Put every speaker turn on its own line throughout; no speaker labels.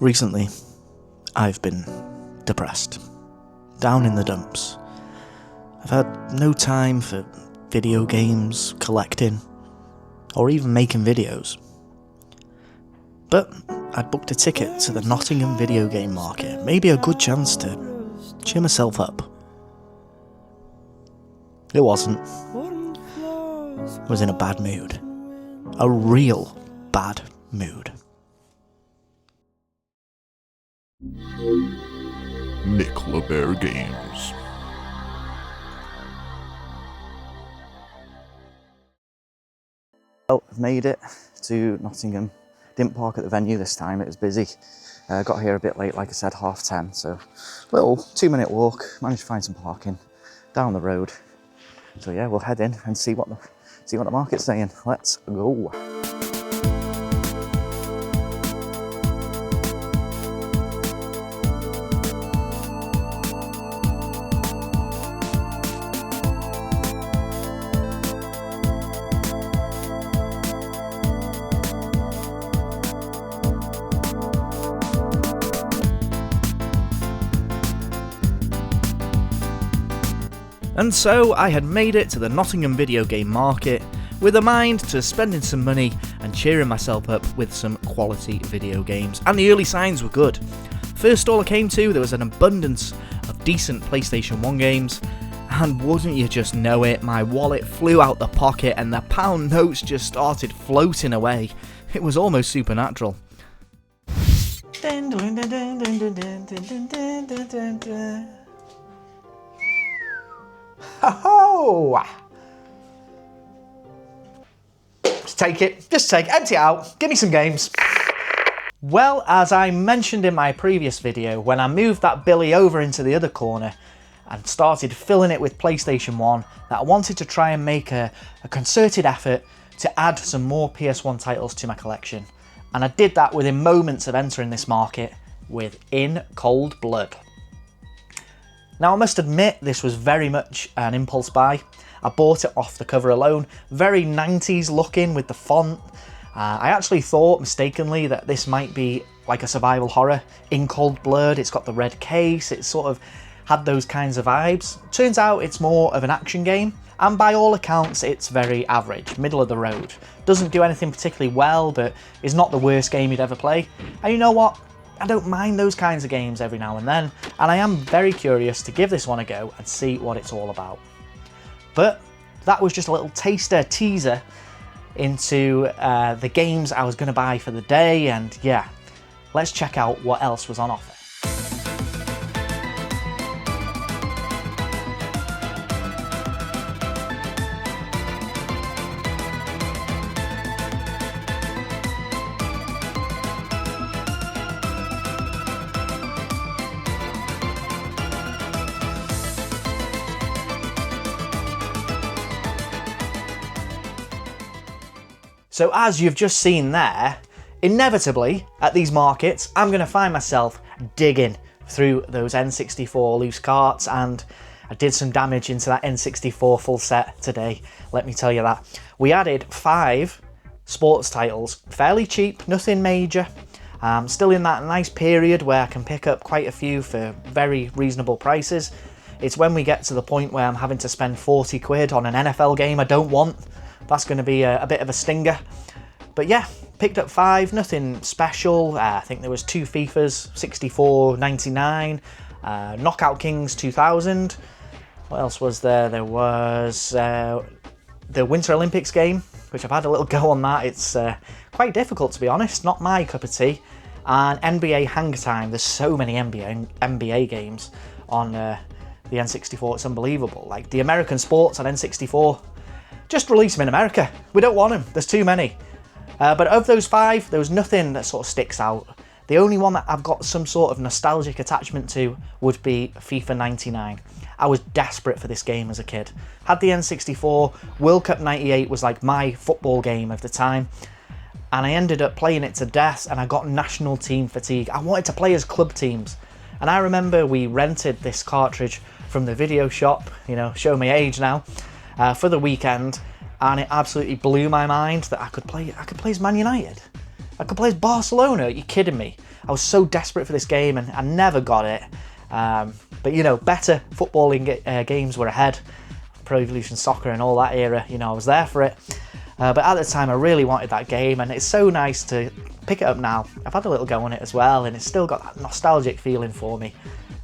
Recently, I've been depressed, down in the dumps. I've had no time for video games, collecting, or even making videos. But I'd booked a ticket to the Nottingham video game market, maybe a good chance to cheer myself up. It wasn't. I was in a bad mood. A real bad mood.
Nick LeBear Games.
Well, I've made it to Nottingham. Didn't park at the venue this time, it was busy. Got here a bit late, like I said, 10:30, so little 2-minute walk, managed to find some parking down the road. So yeah, we'll head in and see what the market's saying. Let's go. And so I had made it to the Nottingham video game market with a mind to spending some money and cheering myself up with some quality video games, and the early signs were good. First stall I came to, there was an abundance of decent PlayStation 1 games, and wouldn't you just know it, my wallet flew out the pocket and the pound notes just started floating away. It was almost supernatural. Ho-ho! Just take it, empty it out, give me some games. Well, as I mentioned in my previous video, when I moved that billy over into the other corner and started filling it with PlayStation 1, that I wanted to try and make a concerted effort to add some more PS1 titles to my collection. And I did that within moments of entering this market in cold blood. Now I must admit this was very much an impulse buy. I bought it off the cover alone, very 90s looking with the font. I actually thought mistakenly that this might be like a survival horror in cold blood. It's got the red case, it sort of had those kinds of vibes. Turns out it's more of an action game, and by all accounts it's very average, middle of the road. Doesn't do anything particularly well, but is not the worst game you'd ever play. And you know what? I don't mind those kinds of games every now and then, and I am very curious to give this one a go and see what it's all about. But that was just a little teaser into the games I was going to buy for the day, and yeah, let's check out what else was on offer. So as you've just seen there, inevitably at these markets, I'm going to find myself digging through those N64 loose carts, and I did some damage into that N64 full set today, let me tell you that. We added 5 sports titles, fairly cheap, nothing major. Still in that nice period where I can pick up quite a few for very reasonable prices. It's when we get to the point where I'm having to spend 40 quid on an NFL game I don't want. That's going to be a bit of a stinger. But yeah, picked up 5, nothing special. I think there was 2 FIFAs, 64, 99, Knockout Kings 2000. What else was there? There was the Winter Olympics game, which I've had a little go on that. It's quite difficult, to be honest, not my cup of tea. And NBA Hang Time, there's so many NBA games on the N64, it's unbelievable. Like the American sports on N64, just release them in America. We don't want them, there's too many. But of those 5, there was nothing that sort of sticks out. The only one that I've got some sort of nostalgic attachment to would be FIFA 99. I was desperate for this game as a kid. Had the N64, World Cup 98 was like my football game of the time. And I ended up playing it to death, and I got national team fatigue. I wanted to play as club teams. And I remember we rented this cartridge from the video shop, you know, show my age now, for the weekend, and it absolutely blew my mind that I could play as Man United. I could play as Barcelona, are you kidding me? I was so desperate for this game and I never got it. But you know, better footballing games were ahead. Pro Evolution Soccer and all that era, you know, I was there for it. But at the time I really wanted that game, and it's so nice to pick it up now. I've had a little go on it as well, and it's still got that nostalgic feeling for me.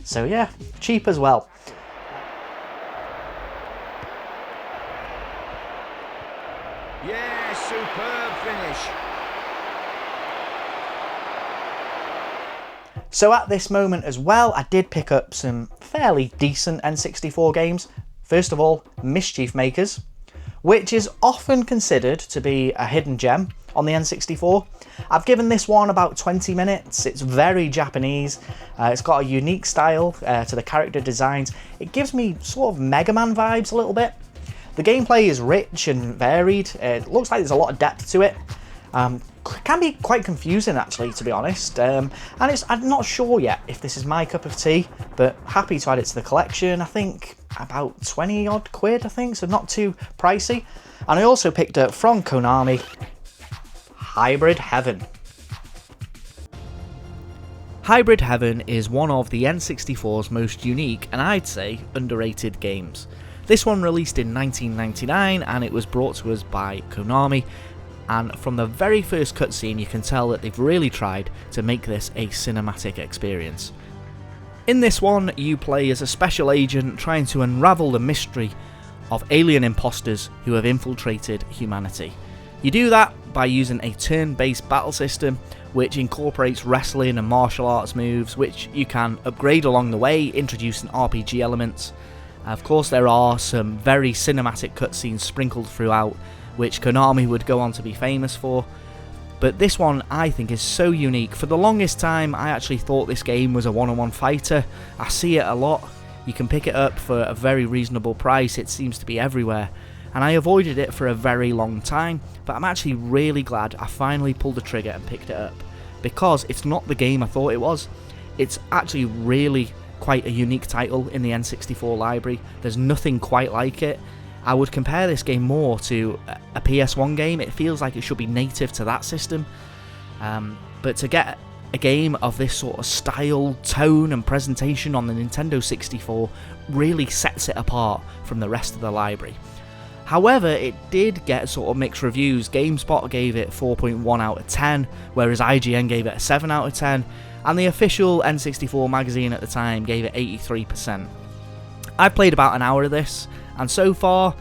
So yeah, cheap as well.
Yeah, superb finish.
So at this moment as well, I did pick up some fairly decent N64 games. First of all, Mischief Makers, which is often considered to be a hidden gem on the N64. I've given this one about 20 minutes. It's very Japanese. It's got a unique style to the character designs. It gives me sort of Mega Man vibes a little bit. The gameplay is rich and varied. It looks like there's a lot of depth to it. Can be quite confusing actually, to be honest. And I'm not sure yet if this is my cup of tea, but happy to add it to the collection. I think about 20 odd quid, I think, so not too pricey. And I also picked up from Konami, Hybrid Heaven. Hybrid Heaven is one of the N64's most unique and I'd say underrated games. This one released in 1999 and it was brought to us by Konami, and from the very first cutscene you can tell that they've really tried to make this a cinematic experience. In this one you play as a special agent trying to unravel the mystery of alien imposters who have infiltrated humanity. You do that by using a turn-based battle system which incorporates wrestling and martial arts moves, which you can upgrade along the way, introducing RPG elements. Of course there are some very cinematic cutscenes sprinkled throughout, which Konami would go on to be famous for. But this one I think is so unique. For the longest time I actually thought this game was a one-on-one fighter. I see it a lot. You can pick it up for a very reasonable price, it seems to be everywhere. And I avoided it for a very long time, but I'm actually really glad I finally pulled the trigger and picked it up. Because it's not the game I thought it was. It's actually really quite a unique title in the N64 library. There's nothing quite like it. I would compare this game more to a PS1 game. It feels like it should be native to that system. But to get a game of this sort of style, tone and presentation on the Nintendo 64 really sets it apart from the rest of the library. However, it did get sort of mixed reviews. GameSpot gave it 4.1 out of 10, whereas IGN gave it a 7 out of 10, and the official N64 magazine at the time gave it 83%. I've played about an hour of this, and so far,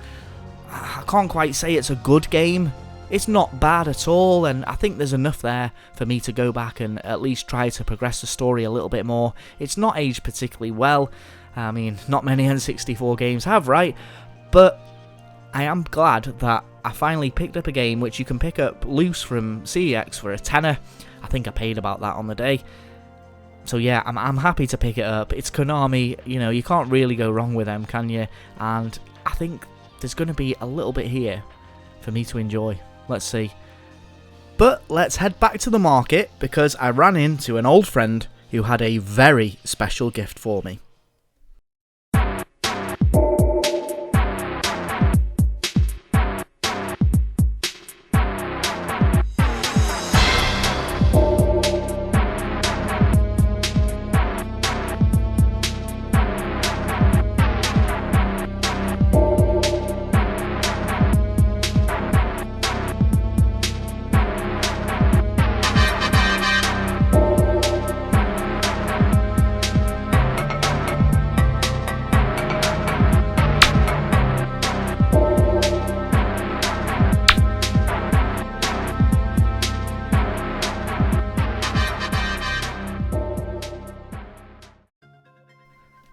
I can't quite say it's a good game. It's not bad at all, and I think there's enough there for me to go back and at least try to progress the story a little bit more. It's not aged particularly well. I mean, not many N64 games have, right? But I am glad that I finally picked up a game which you can pick up loose from CEX for a tenner. I think I paid about that on the day. So yeah, I'm happy to pick it up. It's Konami, you know, you can't really go wrong with them, can you? And I think there's going to be a little bit here for me to enjoy. Let's see. But let's head back to the market because I ran into an old friend who had a very special gift for me.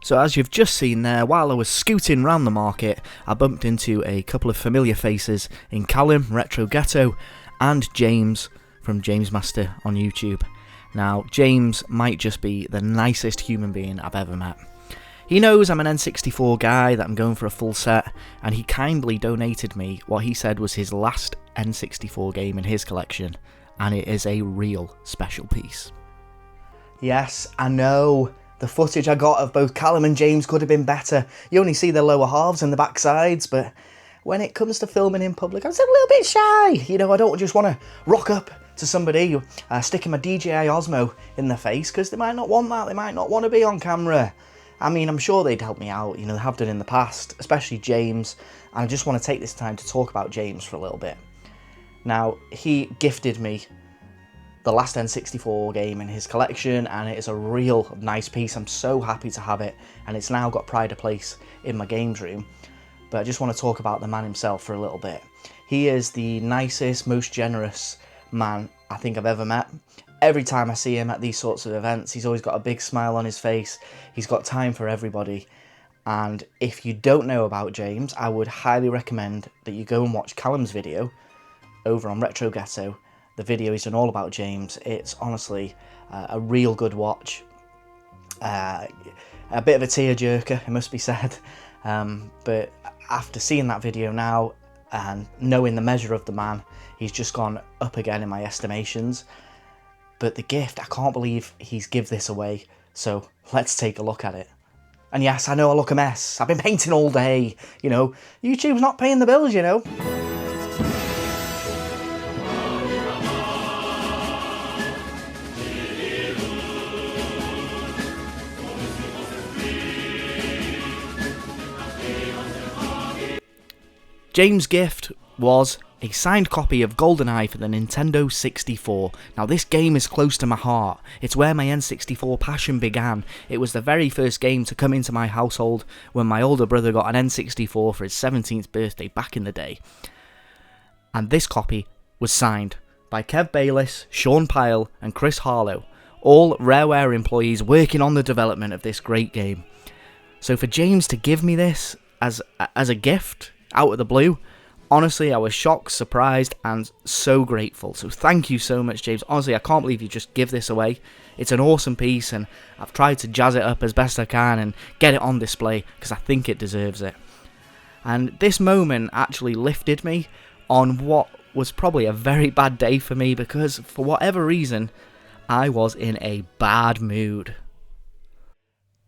So as you've just seen there, while I was scooting round the market, I bumped into a couple of familiar faces in Callum, Retro Ghetto, and James from James Master on YouTube. Now, James might just be the nicest human being I've ever met. He knows I'm an N64 guy, that I'm going for a full set, and he kindly donated me what he said was his last N64 game in his collection, and it is a real special piece. Yes, I know. The footage I got of both Callum and James could have been better. You only see the lower halves and the back sides, but when it comes to filming in public, I'm still a little bit shy. You know, I don't just want to rock up to somebody sticking my DJI Osmo in their face, because they might not want that, they might not want to be on camera. I mean, I'm sure they'd help me out, you know, they have done in the past, especially James, and I just want to take this time to talk about James for a little bit. Now, he gifted me the last N64 game in his collection, and it is a real nice piece. I'm so happy to have it, and it's now got pride of place in my games room. But I just want to talk about the man himself for a little bit. He is the nicest, most generous man I think I've ever met. Every time I see him at these sorts of events, he's always got a big smile on his face. He's got time for everybody. And if you don't know about James, I would highly recommend that you go and watch Callum's video over on Retro Ghetto. The video he's done all about James. It's honestly a real good watch. A bit of a tearjerker, it must be said. But after seeing that video now and knowing the measure of the man, he's just gone up again in my estimations. But the gift, I can't believe he's give this away. So let's take a look at it. And yes, I know I look a mess. I've been painting all day. You know, YouTube's not paying the bills, you know. James' gift was a signed copy of GoldenEye for the Nintendo 64. Now this game is close to my heart. It's where my N64 passion began. It was the very first game to come into my household when my older brother got an N64 for his 17th birthday back in the day. And this copy was signed by Kev Bayliss, Sean Pyle and Chris Harlow, all Rareware employees working on the development of this great game. So for James to give me this as a gift out of the blue, honestly, I was shocked, surprised, and so grateful. So thank you so much, James. Honestly, I can't believe you just give this away. It's an awesome piece, and I've tried to jazz it up as best I can and get it on display because I think it deserves it. And this moment actually lifted me on what was probably a very bad day for me, because for whatever reason, I was in a bad mood.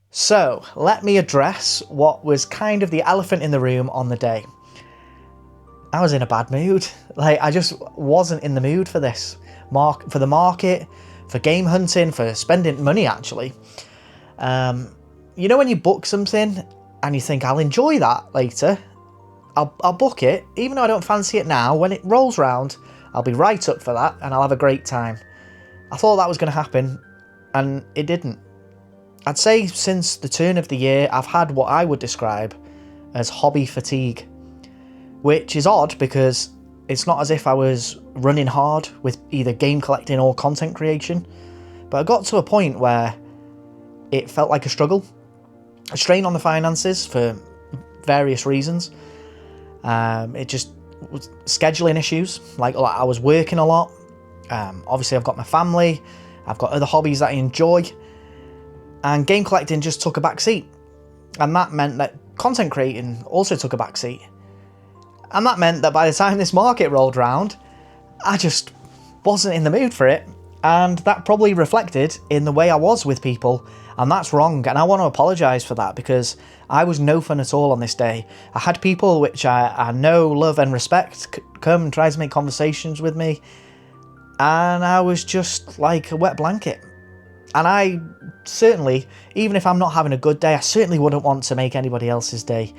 So, let me address what was kind of the elephant in the room on the day. I was in a bad mood. Like, I just wasn't in the mood for this. For the market, for game hunting, for spending money, actually. You know when you book something and you think, I'll enjoy that later. I'll book it, even though I don't fancy it now. When it rolls round, I'll be right up for that and I'll have a great time. I thought that was going to happen, and it didn't. I'd say since the turn of the year, I've had what I would describe as hobby fatigue, which is odd because it's not as if I was running hard with either game collecting or content creation, but I got to a point where it felt like a struggle, a strain on the finances for various reasons. It just was scheduling issues, like I was working a lot. Obviously I've got my family, I've got other hobbies that I enjoy, and game collecting just took a back seat. And that meant that content creating also took a back seat. And that meant that by the time this market rolled round, I just wasn't in the mood for it. And that probably reflected in the way I was with people. And that's wrong. And I want to apologise for that, because I was no fun at all on this day. I had people which I know, love and respect come and try to make conversations with me. And I was just like a wet blanket. And I certainly, even if I'm not having a good day, I certainly wouldn't want to make anybody else's day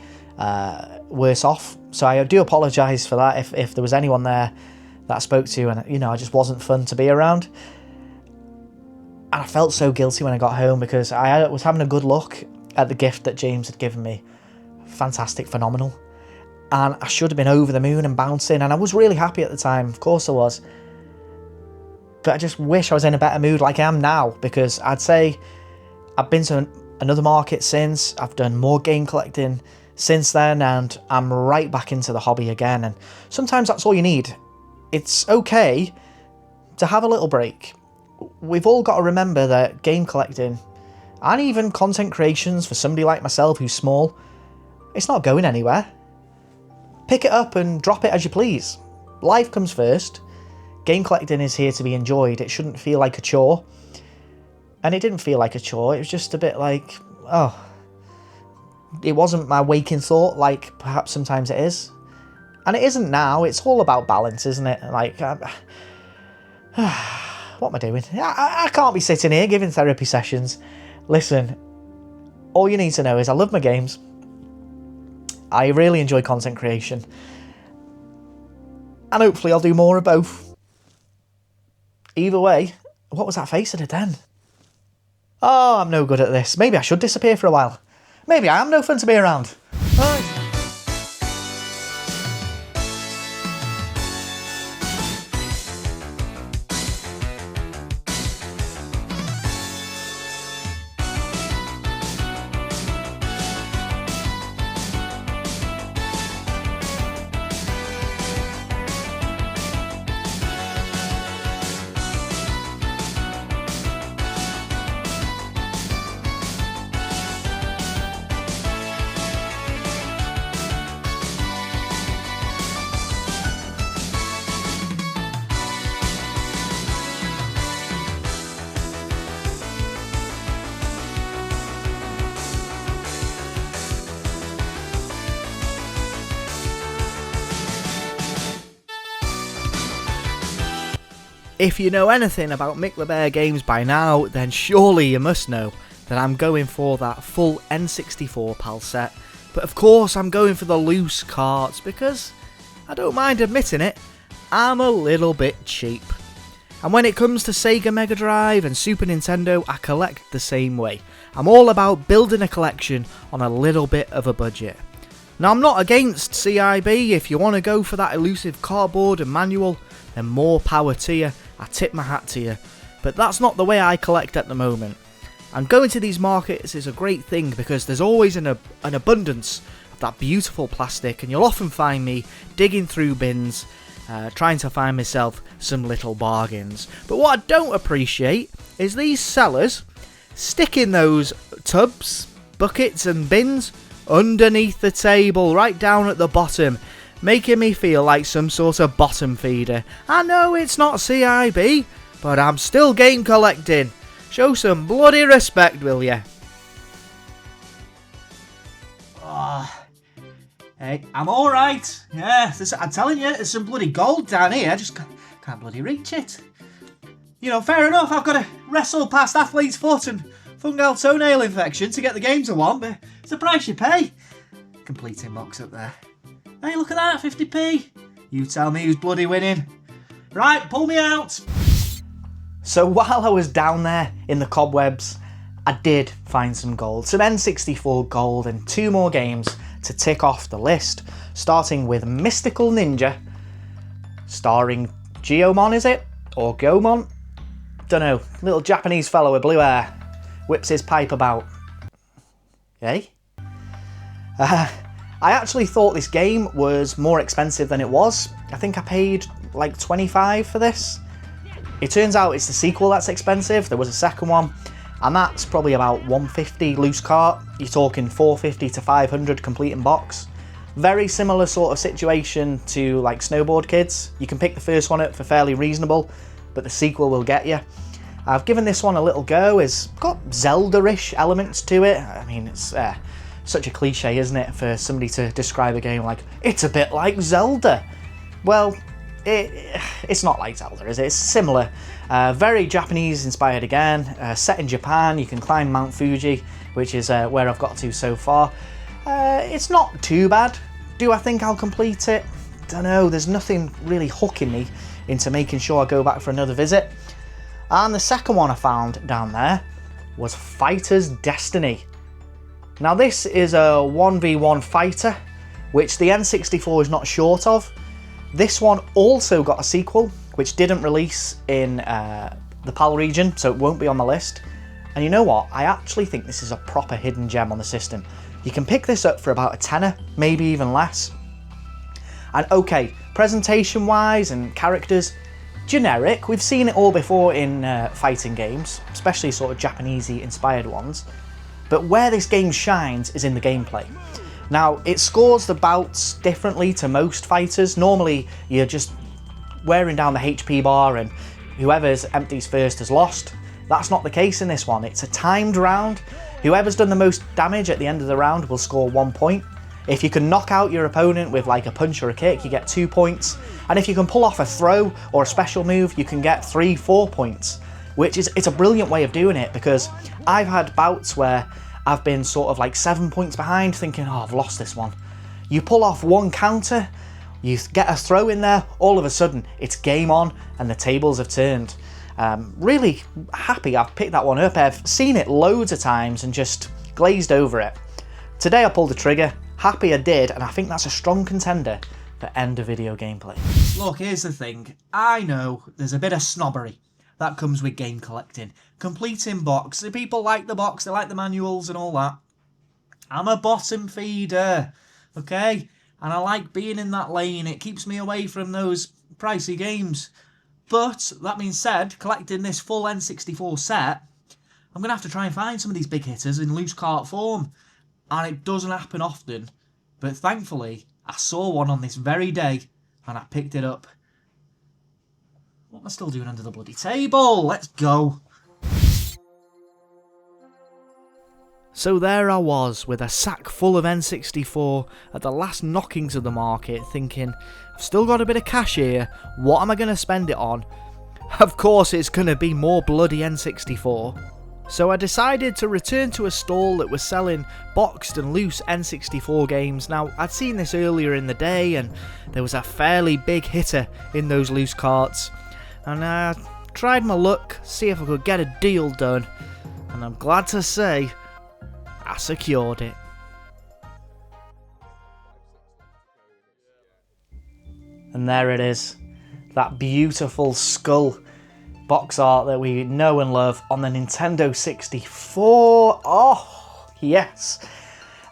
worse off. So I do apologise for that if there was anyone there that I spoke to and, you know, I just wasn't fun to be around. And I felt so guilty when I got home, because I was having a good look at the gift that James had given me. Fantastic, phenomenal. And I should have been over the moon and bouncing, and I was really happy at the time, of course I was. But I just wish I was in a better mood like I am now, because I'd say I've been to another market since, I've done more game collecting since then, and I'm right back into the hobby again. And sometimes that's all you need. It's okay to have a little break. We've all got to remember that game collecting, and even content creations for somebody like myself who's small, it's not going anywhere. Pick it up and drop it as you please. Life comes first. Game collecting is here to be enjoyed. It shouldn't feel like a chore. And it didn't feel like a chore. It was just a bit like, oh, it wasn't my waking thought like perhaps sometimes it is. And it isn't now. It's all about balance, isn't it? Like, What am I doing? I can't be sitting here giving therapy sessions. Listen, all you need to know is I love my games. I really enjoy content creation. And hopefully I'll do more of both. Either way, what was that face at a den? Oh, I'm no good at this. Maybe I should disappear for a while. Maybe I am no fun to be around. Right. If you know anything about Mick LeBear games by now, then surely you must know that I'm going for that full N64 PAL set. But of course I'm going for the loose carts because, I don't mind admitting it, I'm a little bit cheap. And when it comes to Sega Mega Drive and Super Nintendo, I collect the same way. I'm all about building a collection on a little bit of a budget. Now I'm not against CIB. If you want to go for that elusive cardboard and manual, then more power to you. I tip my hat to you. But that's not the way I collect at the moment. And going to these markets is a great thing because there's always an abundance of that beautiful plastic, and you'll often find me digging through bins, trying to find myself some little bargains. But what I don't appreciate is these sellers sticking those tubs, buckets and bins underneath the table, right down at the bottom, making me feel like some sort of bottom feeder. I know it's not CIB, but I'm still game collecting. Show some bloody respect, will ya? Oh, hey, I'm alright. Yeah, I'm telling you, there's some bloody gold down here. I just can't bloody reach it. You know, fair enough, I've got to wrestle past athlete's foot and fungal toenail infection to get the games I want, but it's the price you pay. Completing box up there. Hey, look at that, 50p. You tell me who's bloody winning. Right, pull me out. So while I was down there in the cobwebs, I did find some gold. Some N64 gold and 2 more games to tick off the list. Starting with Mystical Ninja, starring Geomon, is it? Or Gomon? Dunno, little Japanese fellow with blue hair. Whips his pipe about. Yay? I actually thought this game was more expensive than it was. I think I paid like 25 for this. It turns out it's the sequel that's expensive. There was a second one, and that's probably about 150 loose cart. You're talking 450 to 500 complete in box. Very similar sort of situation to like Snowboard Kids. You can pick the first one up for fairly reasonable, but the sequel will get you. I've given this one a little go. It's got Zelda-ish elements to it. I mean, it's such a cliche, isn't it, for somebody to describe a game like, it's a bit like Zelda. Well, it's not like Zelda, is it? It's similar. Very Japanese inspired again. Set in Japan, you can climb Mount Fuji, which is where I've got to so far. It's not too bad. Do I think I'll complete it? Don't know, there's nothing really hooking me into making sure I go back for another visit. And the second one I found down there was Fighter's Destiny. Now this is a 1v1 fighter, which the N64 is not short of. This one also got a sequel, which didn't release in the PAL region, so it won't be on the list. And you know what? I actually think this is a proper hidden gem on the system. You can pick this up for about a tenner, maybe even less. And okay, presentation-wise and characters, generic. We've seen it all before in fighting games, especially sort of Japanese-y inspired ones. But where this game shines is in the gameplay. Now, it scores the bouts differently to most fighters. Normally, you're just wearing down the HP bar and whoever's empties first has lost. That's not the case in this one. It's a timed round. Whoever's done the most damage at the end of the round will score 1 point. If you can knock out your opponent with like a punch or a kick, you get 2 points. And if you can pull off a throw or a special move, you can get 3-4 points, which is, it's a brilliant way of doing it, because I've had bouts where I've been sort of like 7 points behind thinking, oh, I've lost this one. You pull off one counter, you get a throw in there, all of a sudden it's game on and the tables have turned. Really happy I've picked that one up. I've seen it loads of times and just glazed over it. Today I pulled the trigger, happy I did, and I think that's a strong contender for end of video gameplay. Look, here's the thing. I know there's a bit of snobbery that comes with game collecting. Completing box. The people like the box, they like the manuals and all that. I'm a bottom feeder, okay? And I like being in that lane. It keeps me away from those pricey games. But, that being said, collecting this full N64 set, I'm going to have to try and find some of these big hitters in loose cart form. And it doesn't happen often. But thankfully, I saw one on this very day and I picked it up. What am I still doing under the bloody table? Let's go. So there I was with a sack full of N64 at the last knockings of the market, thinking, I've still got a bit of cash here, what am I going to spend it on? Of course it's going to be more bloody N64. So I decided to return to a stall that was selling boxed and loose N64 games. Now, I'd seen this earlier in the day and there was a fairly big hitter in those loose carts. And I tried my luck, see if I could get a deal done. And I'm glad to say, I secured it. And there it is. That beautiful skull box art that we know and love on the Nintendo 64. Oh, yes.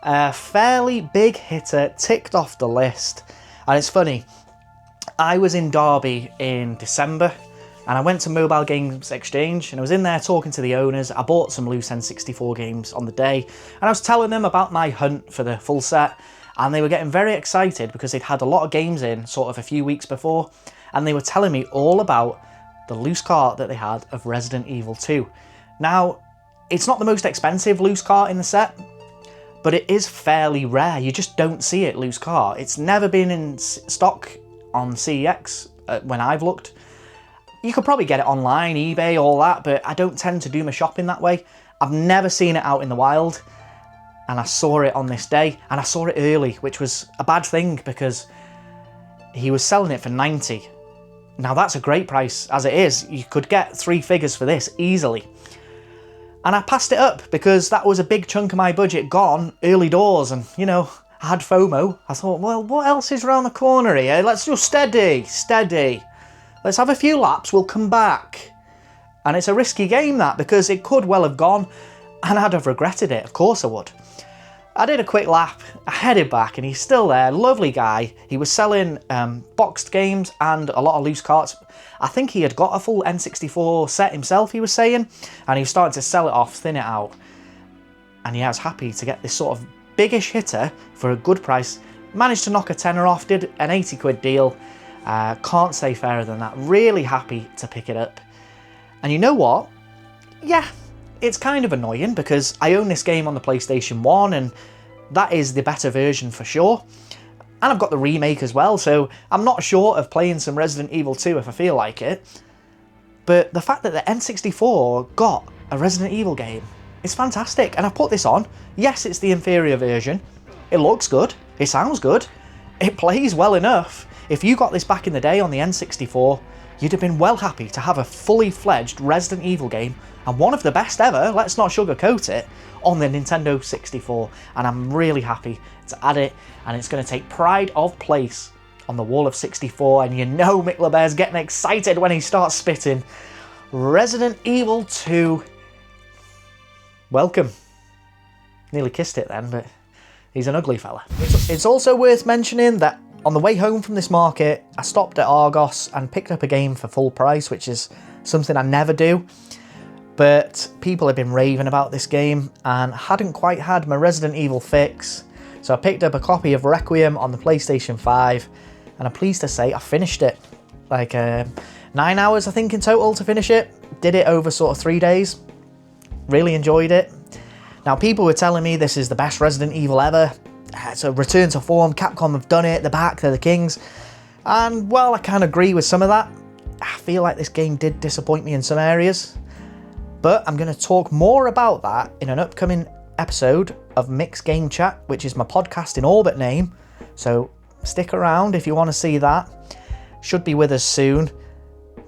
A fairly big hitter ticked off the list. And it's funny, I was in Derby in December and I went to Mobile Games Exchange and I was in there talking to the owners. I bought some loose N64 games on the day and I was telling them about my hunt for the full set, and they were getting very excited because they'd had a lot of games in sort of a few weeks before, and they were telling me all about the loose cart that they had of Resident Evil 2. Now, it's not the most expensive loose cart in the set, but it is fairly rare. You just don't see it loose cart. It's never been in stock on CEX when I've looked. You could probably get it online, eBay, all that, but I don't tend to do my shopping that way. I've never seen it out in the wild, and I saw it on this day, and I saw it early, which was a bad thing because he was selling it for 90. Now that's a great price as it is. You could get 3 figures for this easily. And I passed it up because that was a big chunk of my budget gone early doors, and you know, I had FOMO. I thought, well, what else is around the corner here? Let's just steady. Let's have a few laps, we'll come back. And it's a risky game that, because it could well have gone and I'd have regretted it, of course I would. I did a quick lap, I headed back and he's still there, lovely guy. He was selling boxed games and a lot of loose carts. I think he had got a full N64 set himself, he was saying, and he was starting to sell it off, thin it out. And yeah, I was happy to get this sort of biggish hitter for a good price. Managed to knock a tenner off, did an 80 quid deal. Can't say fairer than that. Really happy to pick it up. And you know what? Yeah, it's kind of annoying because I own this game on the PlayStation 1 and that is the better version for sure. And I've got the remake as well, so I'm not short of playing some Resident Evil 2 if I feel like it. But the fact that the N64 got a Resident Evil game is fantastic. And I put this on. Yes, it's the inferior version. It looks good. It sounds good. It plays well enough. If you got this back in the day on the N64, you'd have been well happy to have a fully fledged Resident Evil game, and one of the best ever, let's not sugarcoat it, on the Nintendo 64. And I'm really happy to add it, and it's going to take pride of place on the wall of 64, and you know Mick LeBear's getting excited when he starts spitting. Resident Evil 2. Welcome. Nearly kissed it then, but he's an ugly fella. It's also worth mentioning that on the way home from this market, I stopped at Argos and picked up a game for full price, which is something I never do. But people have been raving about this game and hadn't quite had my Resident Evil fix. So I picked up a copy of Requiem on the PlayStation 5 and I'm pleased to say I finished it. Like 9 hours I think in total to finish it. Did it over sort of 3 days. Really enjoyed it. Now people were telling me this is the best Resident Evil ever. It's a return to form. Capcom have done it. They're back. They're the kings. And while I can agree with some of that, I feel like this game did disappoint me in some areas. But I'm going to talk more about that in an upcoming episode of Mixed Game Chat, which is my podcast in all but name. So stick around if you want to see that. Should be with us soon.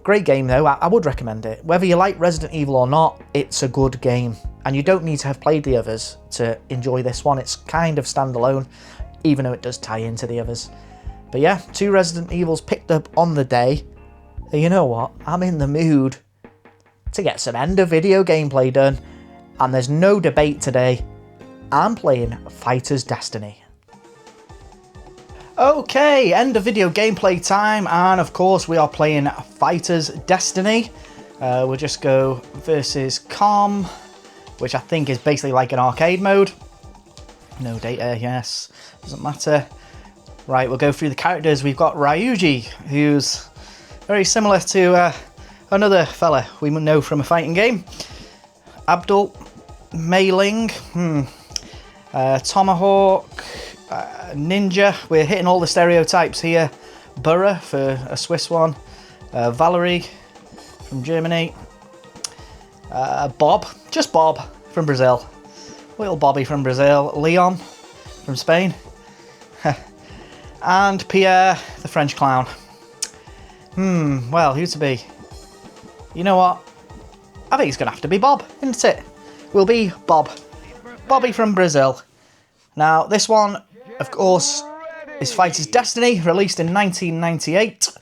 Great game though, I would recommend it. Whether you like Resident Evil or not, it's a good game. And you don't need to have played the others to enjoy this one. It's kind of standalone, even though it does tie into the others. But yeah, 2 Resident Evils picked up on the day. And you know what? I'm in the mood to get some end of video gameplay done. And there's no debate today. I'm playing Fighter's Destiny. Okay, end of video gameplay time, and of course we are playing Fighter's Destiny. We'll just go versus calm, which I think is basically like an arcade mode. No data, yes, doesn't matter. Right, we'll go through the characters. We've got Ryuji, who's very similar to another fella we know from a fighting game. Abdul, Mei Ling, Tomahawk, Ninja, we're hitting all the stereotypes here. Burra for a Swiss one. Valerie from Germany. Bob, just Bob from Brazil. Little Bobby from Brazil. Leon from Spain. And Pierre, the French clown. Well, who to be? You know what? I think it's going to have to be Bob, isn't it? Will be Bob. Bobby from Brazil. Now, this one, of course, is Fighter's Destiny, released in 1998,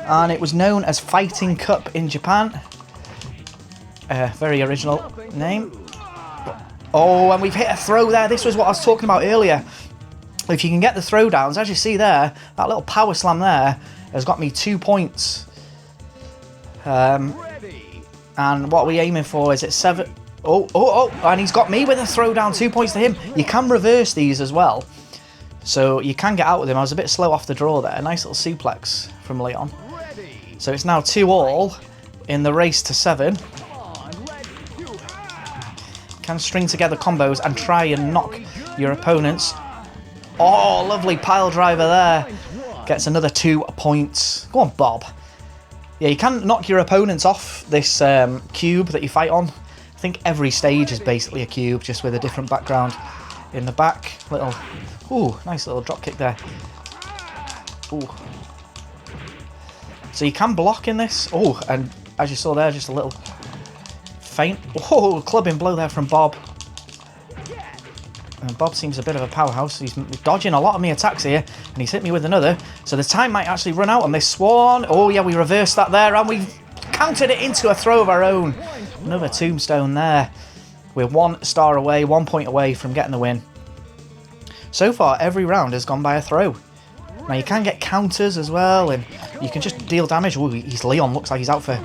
and it was known as Fighting Cup in Japan. Very original name. Oh, and we've hit a throw there. This was what I was talking about earlier. If you can get the throwdowns, as you see there, that little power slam there has got me 2 points. And what are we aiming for? Is it 7? Oh, and he's got me with a throwdown, 2 points to him. You can reverse these as well. So you can get out with him. I was a bit slow off the draw there. A nice little suplex from Leon. So it's now 2-all in the race to 7. Can string together combos and try and knock your opponents. Oh, lovely pile driver there. Gets another 2 points. Go on, Bob. Yeah, you can knock your opponents off this cube that you fight on. I think every stage is basically a cube, just with a different background in the back. Little, ooh, nice little drop kick there. Ooh. So you can block in this. Oh, and as you saw there, just a little feint. Oh, clubbing blow there from Bob. And Bob seems a bit of a powerhouse. He's dodging a lot of my attacks here, and he's hit me with another. So the time might actually run out on this Swan. Oh yeah, we reversed that there, and we've countered it into a throw of our own. Another tombstone there. We're 1 star away, 1 point away from getting the win. So far, every round has gone by a throw. Now you can get counters as well, and you can just deal damage. Oh, he's Leon. Looks like he's out for.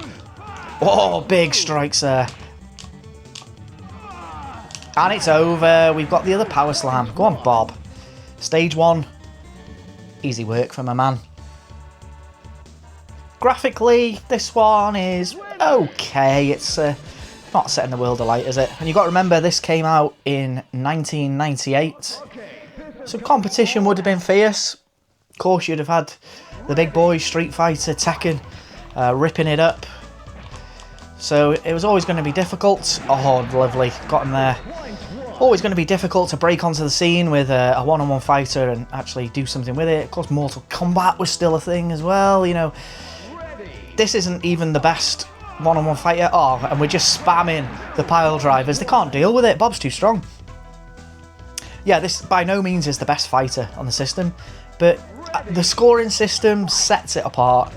Oh, big strikes there. And it's over. We've got the other power slam. Go on, Bob. Stage 1. Easy work for my man. Graphically, this one is okay. It's not setting the world alight, is it? And you've got to remember, this came out in 1998. So competition would have been fierce. Of course, you'd have had the big boys, Street Fighter, Tekken, ripping it up. So it was always going to be difficult. Oh, lovely. Got him there. Always going to be difficult to break onto the scene with a one-on-one fighter and actually do something with it. Of course, Mortal Kombat was still a thing as well, you know. This isn't even the best one-on-one fighter. Oh, and we're just spamming the pile drivers. They can't deal with it. Bob's too strong. Yeah, this by no means is the best fighter on the system, but the scoring system sets it apart.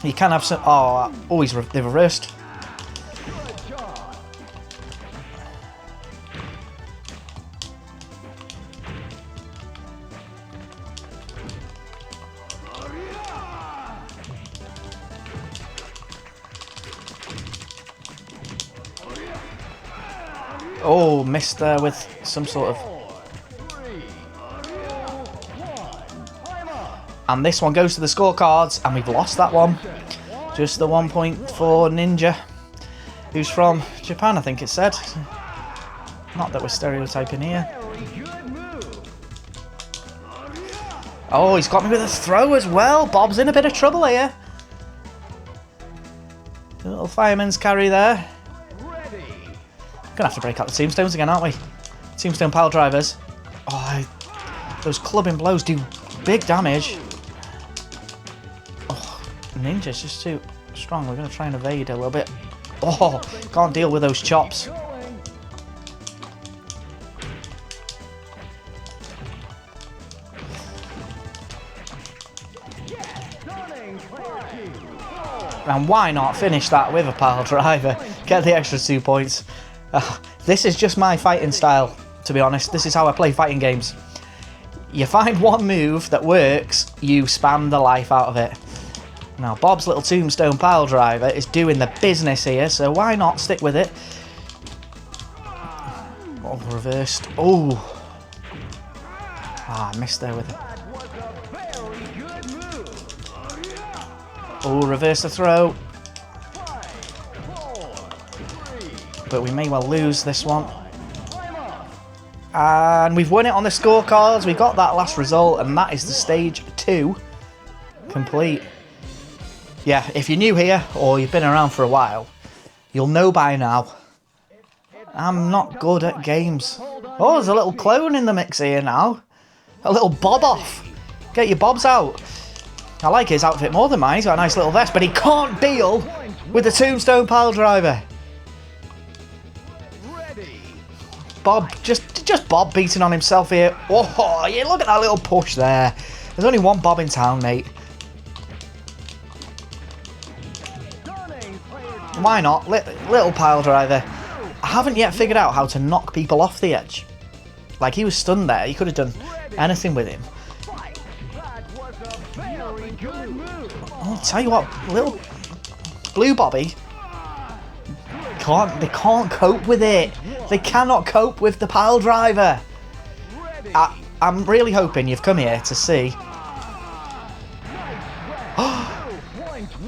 You can have some... Oh, always they've reversed. Oh, missed there with some sort of... And this one goes to the scorecards, and we've lost that one. Just the 1 point for Ninja, who's from Japan, I think it said. Not that we're stereotyping here. Oh, he's got me with a throw as well. Bob's in a bit of trouble here. A little fireman's carry there. Gonna have to break out the tombstones again, aren't we? Tombstone pile drivers. Oh, those clubbing blows do big damage. Oh, Ninja's just too strong. We're gonna try and evade a little bit. Oh, can't deal with those chops. And why not finish that with a pile driver? Get the extra 2 points. This is just my fighting style, to be honest. This is how I play fighting games. You find one move that works, you spam the life out of it. Now, Bob's little tombstone pile driver is doing the business here, so why not stick with it? Oh, reversed. Oh. Ah, I missed there with it. Oh, reverse the throw. But we may well lose this one. And we've won it on the scorecards. We got that last result, and that is the stage 2 complete. Yeah, if you're new here, or you've been around for a while, you'll know by now, I'm not good at games. Oh, there's a little clone in the mix here now. A little bob off. Get your bobs out. I like his outfit more than mine. He's got a nice little vest, but he can't deal with the tombstone pile driver. Bob, just Bob beating on himself here. Oh, yeah, look at that little push there. There's only one Bob in town, mate. Why not? Little pile driver. I haven't yet figured out how to knock people off the edge. Like, he was stunned there. You could have done anything with him. I'll tell you what, little Blue Bobby, they can't cope with it. They cannot cope with the pile driver. I'm really hoping you've come here to see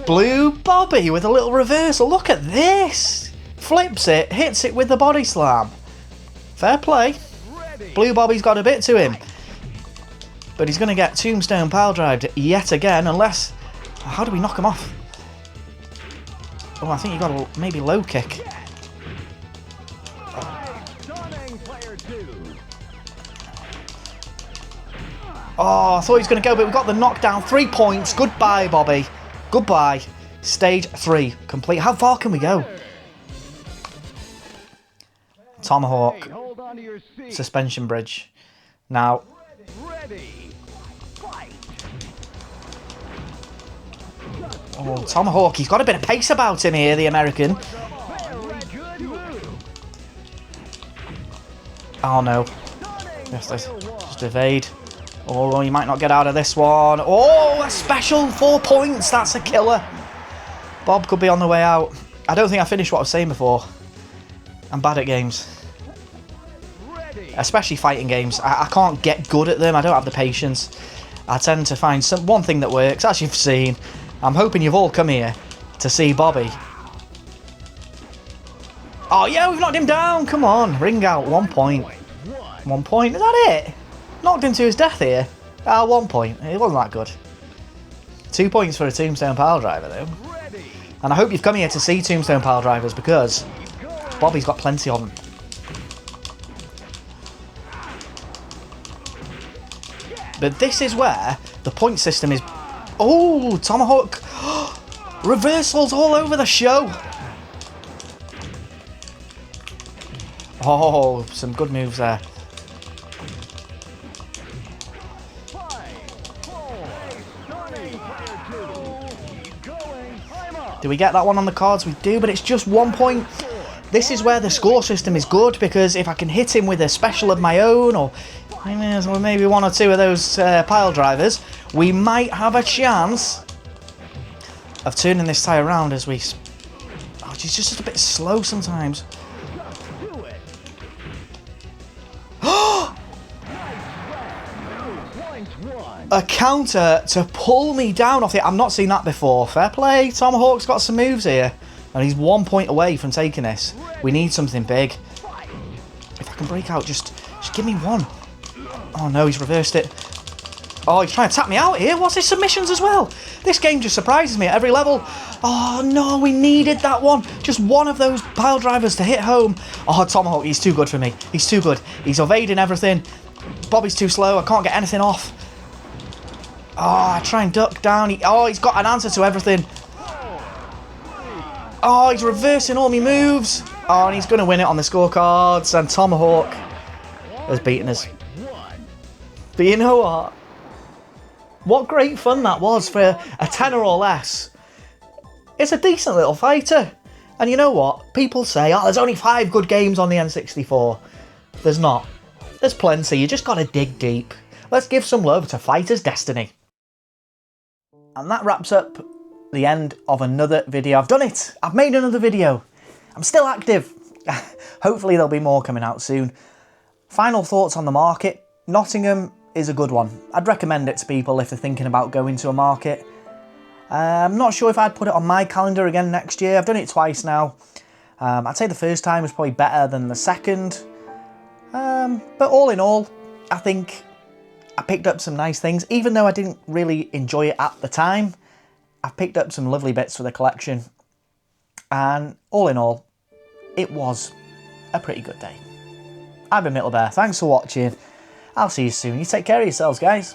Blue Bobby with a little reversal. Look at this. Flips it, hits it with the body slam. Fair play. Blue Bobby's got a bit to him. But he's going to get tombstone pile drived yet again, unless... How do we knock him off? Oh, I think you got a maybe low kick. Oh, I thought he was going to go, but we got the knockdown. 3 points. Goodbye, Bobby. Goodbye. Stage 3 complete. How far can we go? Tomahawk. Suspension bridge. Now... Oh, Tomahawk, he's got a bit of pace about him here, the American. Oh, no. Just evade. Oh, you might not get out of this one. Oh, a special 4 points. That's a killer. Bob could be on the way out. I don't think I finished what I was saying before. I'm bad at games. Especially fighting games. I can't get good at them. I don't have the patience. I tend to find one thing that works, as you've seen. I'm hoping you've all come here to see Bobby. Oh, yeah, we've knocked him down. Come on. Ring out. 1 point. 1 point. Is that it? Knocked him to his death here. 1 point. It wasn't that good. 2 points for a tombstone pile driver, though. And I hope you've come here to see tombstone pile drivers, because Bobby's got plenty of them. But this is where the point system is... Oh, Tomahawk. Reversals all over the show. Oh, some good moves there. Do we get that one on the cards? We do, but it's just 1 point. This is where the score system is good, because if I can hit him with a special of my own, or maybe 1 or 2 of those pile drivers, we might have a chance of turning this tie around as we... Oh, she's just a bit slow sometimes. A counter to pull me down off it. I've not seen that before. Fair play. Tomahawk's got some moves here. And he's 1 point away from taking this. We need something big. If I can break out, just give me one. Oh no, he's reversed it. Oh, he's trying to tap me out here. What's his submissions as well? This game just surprises me at every level. Oh, no, we needed that one. Just one of those pile drivers to hit home. Oh, Tomahawk, he's too good for me. He's too good. He's evading everything. Bobby's too slow. I can't get anything off. Oh, I try and duck down. He's got an answer to everything. Oh, he's reversing all my moves. Oh, and he's going to win it on the scorecards. And Tomahawk has beaten us. But you know what? What great fun that was for a tenner or less. It's a decent little fighter. And you know what? People say, oh, there's only 5 good games on the N64. There's not. There's plenty. You just got to dig deep. Let's give some love to Fighter's Destiny. And that wraps up the end of another video. I've done it. I've made another video. I'm still active. Hopefully there'll be more coming out soon. Final thoughts on the market. Nottingham is a good one. I'd recommend it to people if they're thinking about going to a market. I'm not sure if I'd put it on my calendar again next year. I've done it twice now. I'd say the first time was probably better than the second. But all in all, I think I picked up some nice things. Even though I didn't really enjoy it at the time, I've picked up some lovely bits for the collection. And all in all, it was a pretty good day. I've been Middlebear. Thanks for watching. I'll see you soon. You take care of yourselves, guys.